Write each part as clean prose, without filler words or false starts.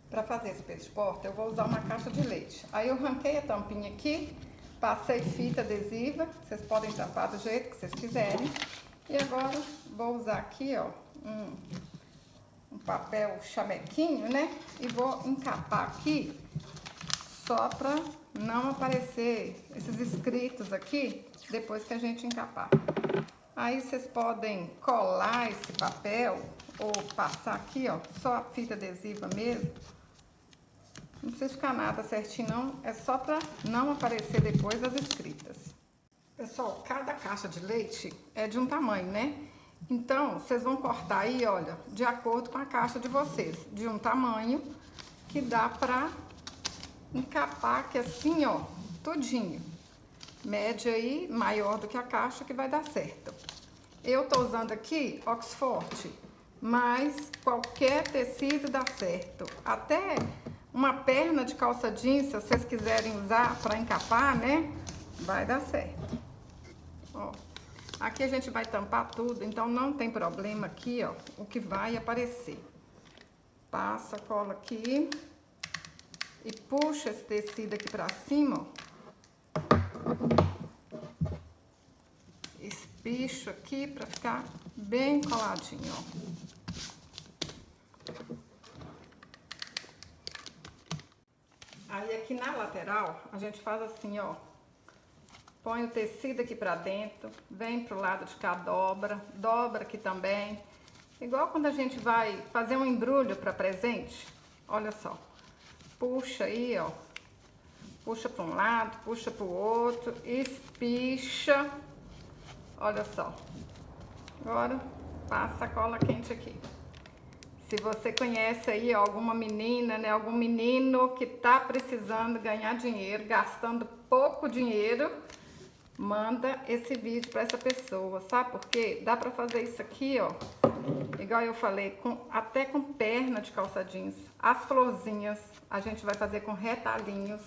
Para fazer esse peso de porta, eu vou usar uma caixa de leite. Aí eu arranquei a tampinha aqui, passei fita adesiva, vocês podem tampar do jeito que vocês quiserem. E agora vou usar aqui, ó, um papel chamequinho, né? E vou encapar aqui só para não aparecer esses escritos aqui depois que a gente encapar. Aí vocês podem colar esse papel ou passar aqui, ó, só a fita adesiva mesmo. Não precisa ficar nada certinho não, é só para não aparecer depois as escritas. Pessoal, cada caixa de leite é de um tamanho, né? Então, vocês vão cortar aí, olha, de acordo com a caixa de vocês, de um tamanho que dá pra encapar aqui assim, ó, tudinho. Média aí, maior do que a caixa que vai dar certo. Eu tô usando aqui Oxford, mas qualquer tecido dá certo. Até uma perna de calça jeans, se vocês quiserem usar pra encapar, né, vai dar certo. Ó. Aqui a gente vai tampar tudo, então não tem problema aqui, ó, o que vai aparecer. Passa a cola aqui e puxa esse tecido aqui pra cima, ó. Espicho aqui pra ficar bem coladinho, ó. Aí aqui na lateral, a gente faz assim, ó. Põe o tecido aqui pra dentro, vem pro lado de cá, dobra aqui também. Igual quando a gente vai fazer um embrulho para presente, olha só. Puxa aí, ó. Puxa para um lado, puxa para o outro, espicha. Olha só. Agora, passa a cola quente aqui. Se você conhece aí alguma menina, né, algum menino que tá precisando ganhar dinheiro, gastando pouco dinheiro, manda esse vídeo para essa pessoa, sabe por quê? Dá para fazer isso aqui, ó, igual eu falei, até com perna de calça jeans. As florzinhas a gente vai fazer com retalhinhos,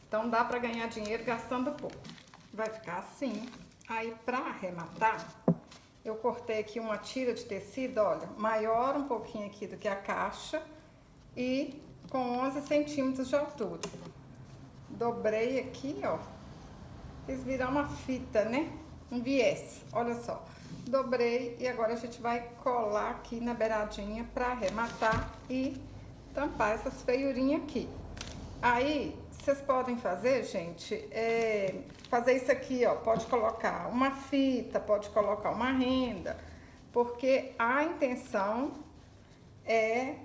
então dá para ganhar dinheiro gastando pouco. Vai ficar assim. Aí para arrematar, eu cortei aqui uma tira de tecido, olha, maior um pouquinho aqui do que a caixa e com 11 centímetros de altura. Dobrei aqui, ó. Fiz virar uma fita, né? Um viés, olha só. Dobrei e agora a gente vai colar aqui na beiradinha pra arrematar e tampar essas feiurinhas aqui. Aí, vocês podem fazer, gente, fazer isso aqui, ó. Pode colocar uma fita, pode colocar uma renda, porque a intenção é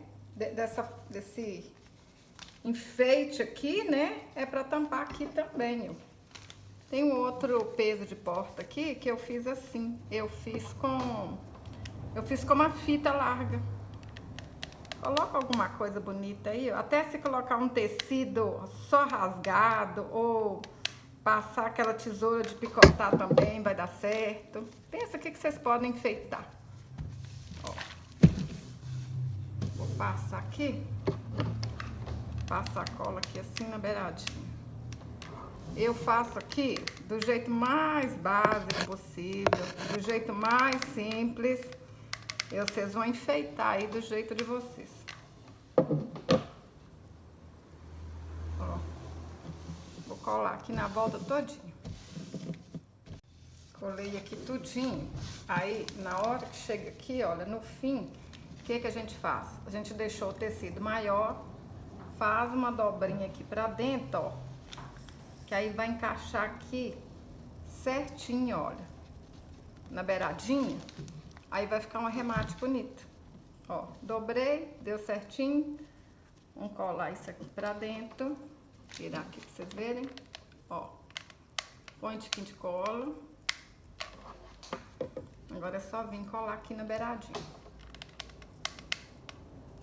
desse enfeite aqui, né? É pra tampar aqui também, ó. Tem um outro peso de porta aqui que eu fiz assim. Eu fiz com uma fita larga. Coloca alguma coisa bonita aí, ó. Até se colocar um tecido só rasgado ou passar aquela tesoura de picotar também vai dar certo. Pensa o que vocês podem enfeitar. Ó. Vou passar aqui. Passa a cola aqui assim na beiradinha. Eu faço aqui do jeito mais básico possível, do jeito mais simples. E vocês vão enfeitar aí do jeito de vocês. Ó, vou colar aqui na volta todinho. Colei aqui tudinho. Aí, na hora que chega aqui, olha, no fim, o que que a gente faz? A gente deixou o tecido maior, faz uma dobrinha aqui pra dentro, ó. Que aí vai encaixar aqui certinho, olha, na beiradinha. Aí vai ficar um arremate bonito. Ó, dobrei, deu certinho. Vamos colar isso aqui pra dentro. Tirar aqui pra vocês verem. Ó, põe um tiquinho de cola. Agora é só vir colar aqui na beiradinha.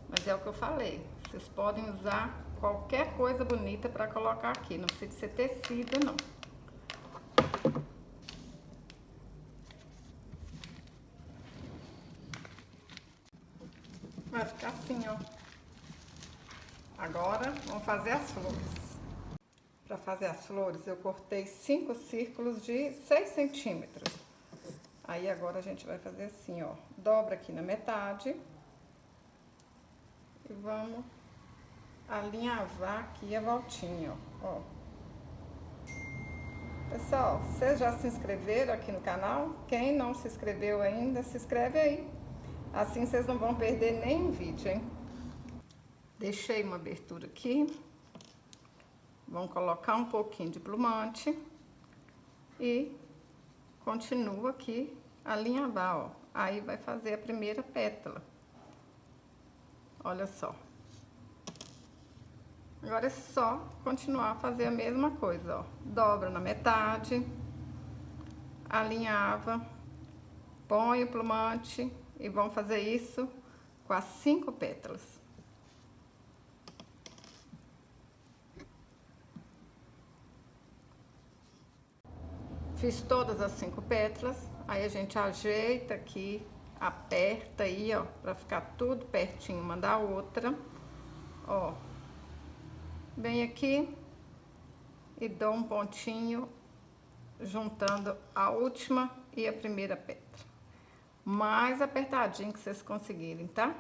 Mas é o que eu falei. Vocês podem usar qualquer coisa bonita para colocar aqui. Não precisa ser tecido, não. Vai ficar assim, ó. Agora, vamos fazer as flores. Para fazer as flores, eu cortei 5 círculos de 6 centímetros. Aí, agora a gente vai fazer assim, ó. Dobra aqui na metade. E vamos alinhavar aqui a voltinha, ó. Pessoal, vocês já se inscreveram aqui no canal? Quem não se inscreveu ainda, se inscreve aí. Assim vocês não vão perder nenhum vídeo, hein? Deixei uma abertura aqui. Vamos colocar um pouquinho de plumante. E continua aqui alinhavar, ó. Aí vai fazer a primeira pétala. Olha só. Agora é só continuar a fazer a mesma coisa, ó. Dobra na metade, alinhava, põe o plumante e vamos fazer isso com as 5 pétalas. Fiz todas as 5 pétalas, aí a gente ajeita aqui, aperta aí, ó, pra ficar tudo pertinho uma da outra, ó. Vem aqui e dou um pontinho juntando a última e a primeira pétala. Mais apertadinho que vocês conseguirem, tá?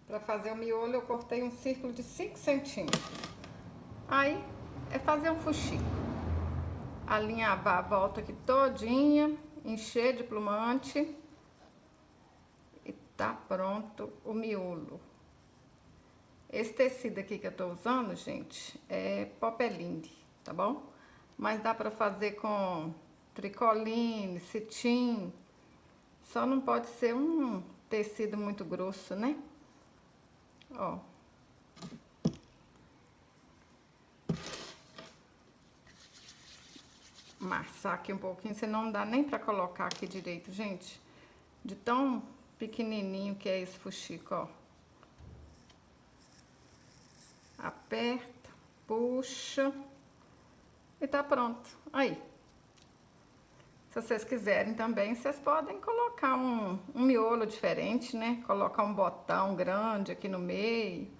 Para fazer o miolo eu cortei um círculo de 5 centímetros. Aí é fazer um fuxico. Alinhavar a volta aqui todinha, encher de plumante. Tá pronto o miolo. Esse tecido aqui que eu tô usando, gente, é popeline, tá bom? Mas dá pra fazer com tricoline, cetim. Só não pode ser um tecido muito grosso, né? Ó. Amassar aqui um pouquinho, senão não dá nem pra colocar aqui direito, gente. De tão pequenininho que é esse fuxico, ó. Aperta, puxa e tá pronto. Aí. Se vocês quiserem também, vocês podem colocar um miolo diferente, né? Colocar um botão grande aqui no meio.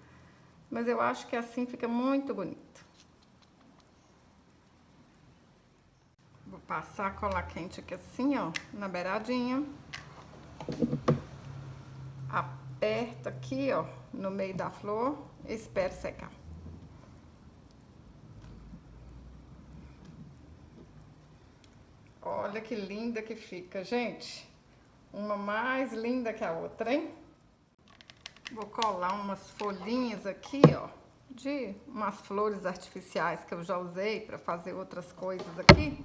Mas eu acho que assim fica muito bonito. Vou passar a cola quente aqui assim, ó, na beiradinha. Aperta aqui, ó, no meio da flor e espera secar. Olha que linda que fica, gente. Uma mais linda que a outra, hein? Vou colar umas folhinhas aqui, ó, de umas flores artificiais que eu já usei para fazer outras coisas aqui.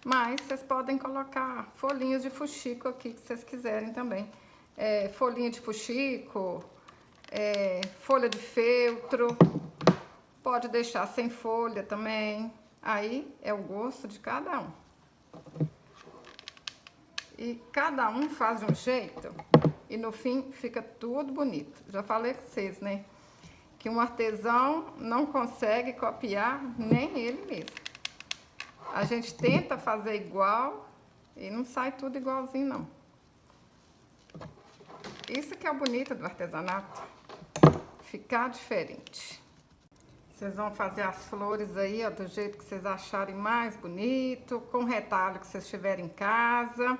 Mas vocês podem colocar folhinhas de fuxico aqui, que vocês quiserem também. Folhinha de fuxico, folha de feltro, pode deixar sem folha também, aí é o gosto de cada um. E cada um faz de um jeito e no fim fica tudo bonito. Já falei com vocês, né, que um artesão não consegue copiar nem ele mesmo. A gente tenta fazer igual e não sai tudo igualzinho, não. Isso que é o bonito do artesanato, ficar diferente. Vocês vão fazer as flores aí, ó, do jeito que vocês acharem mais bonito, com retalho que vocês tiverem em casa.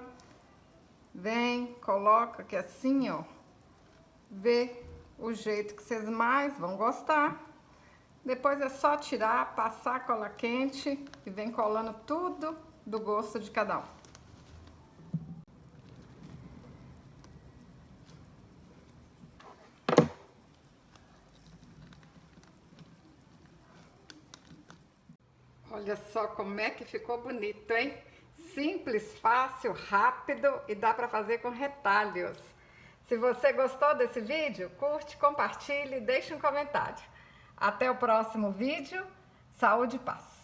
Vem, coloca aqui assim, ó, vê o jeito que vocês mais vão gostar. Depois é só tirar, passar a cola quente e vem colando tudo do gosto de cada um. Olha só como é que ficou bonito, hein? Simples, fácil, rápido e dá para fazer com retalhos. Se você gostou desse vídeo, curte, compartilhe e deixe um comentário. Até o próximo vídeo. Saúde e paz!